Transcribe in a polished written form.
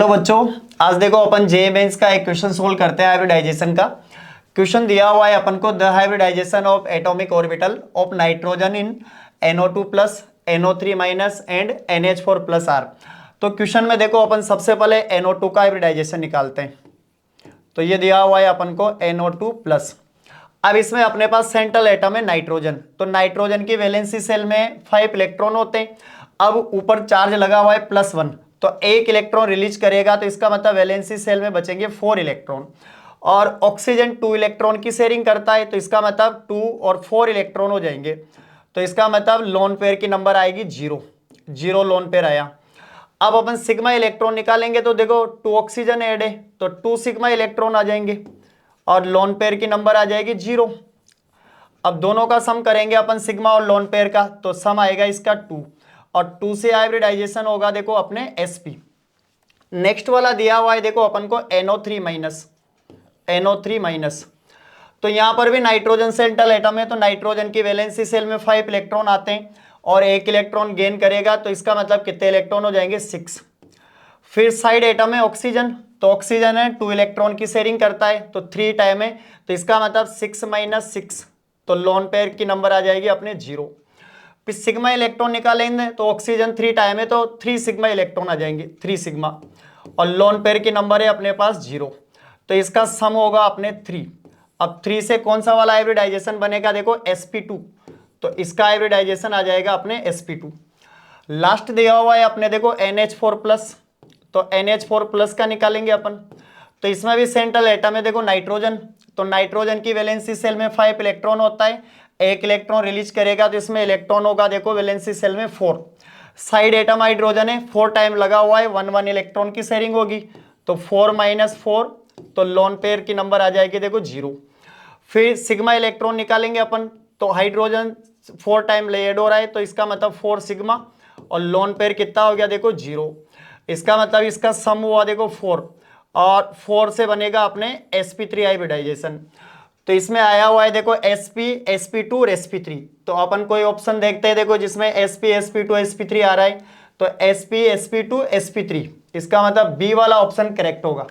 तो बच्चों आज देखो अपन जे मेंस का एक क्वेश्चन सोल्व करते हैं हाइब्रिडाइजेशन का। क्वेश्चन दिया हुआ है अपन को, the hybridisation of atomic orbital of nitrogen in NO2 plus NO3 minus and NH4 plus R। तो क्वेश्चन में देखो अपन सबसे पहले NO2 का हाइब्रिडाइजेशन निकालते हैं। तो ये दिया हुआ है अपन को NO2 प्लस। अब इसमें अपने पास सेंट्रल एटम है नाइट्रोजन, तो नाइट्रोजन की वैलेंसी सेल में 5 इलेक्ट्रॉन होते हैं। अब ऊपर चार्ज लगा हुआ है +1, तो 1 इलेक्ट्रॉन रिलीज करेगा, तो इसका मतलब वैलेंसी सेल में बचेंगे 4 इलेक्ट्रॉन। और ऑक्सीजन 2 इलेक्ट्रॉन की शेयरिंग करता है, तो इसका मतलब 2 और 4 इलेक्ट्रॉन हो जाएंगे। तो इसका मतलब लोन पेयर की नंबर आएगी 0 लोन पेयर आया। अब अपन सिग्मा इलेक्ट्रॉन निकालेंगे, तो देखो 2 ऑक्सीजन ऐड है, तो 2 सिग्मा इलेक्ट्रॉन आ जाएंगे और लोन पेयर की नंबर आ जाएगी 0। अब दोनों का सम करेंगे अपन सिग्मा और लोन पेयर का, तो सम आएगा इसका 2 और 2 से हाइब्रिडाइजेशन होगा देखो अपने sp। नेक्स्ट वाला दिया हुआ है देखो अपन को NO3 माइनस। तो यहां पर भी नाइट्रोजन सेंट्रल एटम है, तो नाइट्रोजन की वैलेंसी सेल में 5 इलेक्ट्रॉन आते हैं और 1 इलेक्ट्रॉन गेन करेगा, तो इसका मतलब कितने इलेक्ट्रॉन हो जाएंगे 6। फिर साइड एटम है ऑक्सीजन, तो ऑक्सीजन है 2 इलेक्ट्रॉन की शेयरिंग करता है, तो 3 टाइम है, तो इसका मतलब 6 माइनस 6, तो लोन पेयर की नंबर आ जाएगी अपने 0। फिर सिग्मा इलेक्ट्रॉन निकालेंगे, तो ऑक्सीजन 3 टाइम है, तो 3 सिग्मा इलेक्ट्रॉन आ जाएंगे, 3 सिग्मा, और लोन पेयर की नंबर है अपने पास 0, तो इसका सम होगा अपने 3। अब 3 से कौन सा वाला हाइब्रिडाइजेशन बनेगा देखो sp2, तो इसका हाइब्रिडाइजेशन आ जाएगा अपने sp2। लास्ट दिया हुआ है अपने देखो NH4 प्लस, तो NH4 प्लस का निकालेंगे अपन। तो इसमें भी सेंट्रल एटम है देखो नाइट्रोजन, तो नाइट्रोजन की वैलेंसी सेल में 5 इलेक्ट्रॉन होता है, 1 इलेक्ट्रॉन रिलीज करेगा, तो इसमें इलेक्ट्रॉन होगा देखो वैलेंसी सेल में 4। साइड एटम हाइड्रोजन है, 4 टाइम लगा हुआ है, 1 इलेक्ट्रॉन की शेयरिंग होगी, तो 4 माइनस 4, तो लोन पेयर की नंबर आ जाएगी देखो 0। फिर सिग्मा इलेक्ट्रॉन निकालेंगे अपन, तो हाइड्रोजन 4 टाइम ऐड हो रहा है, तो इसका मतलब 4 सिग्मा, और लोन पेयर कितना हो गया देखो 0। इसका मतलब इसका सम हुआ देखो 4, और 4 से बनेगा अपने sp3 हाइब्रिडाइजेशन। तो इसमें आया हुआ है देखो sp sp2 और sp3, तो अपन कोई ऑप्शन देखते हैं देखो जिसमें sp sp2 sp3 आ रहा है, तो sp sp2 sp3, इसका मतलब बी वाला ऑप्शन करेक्ट होगा।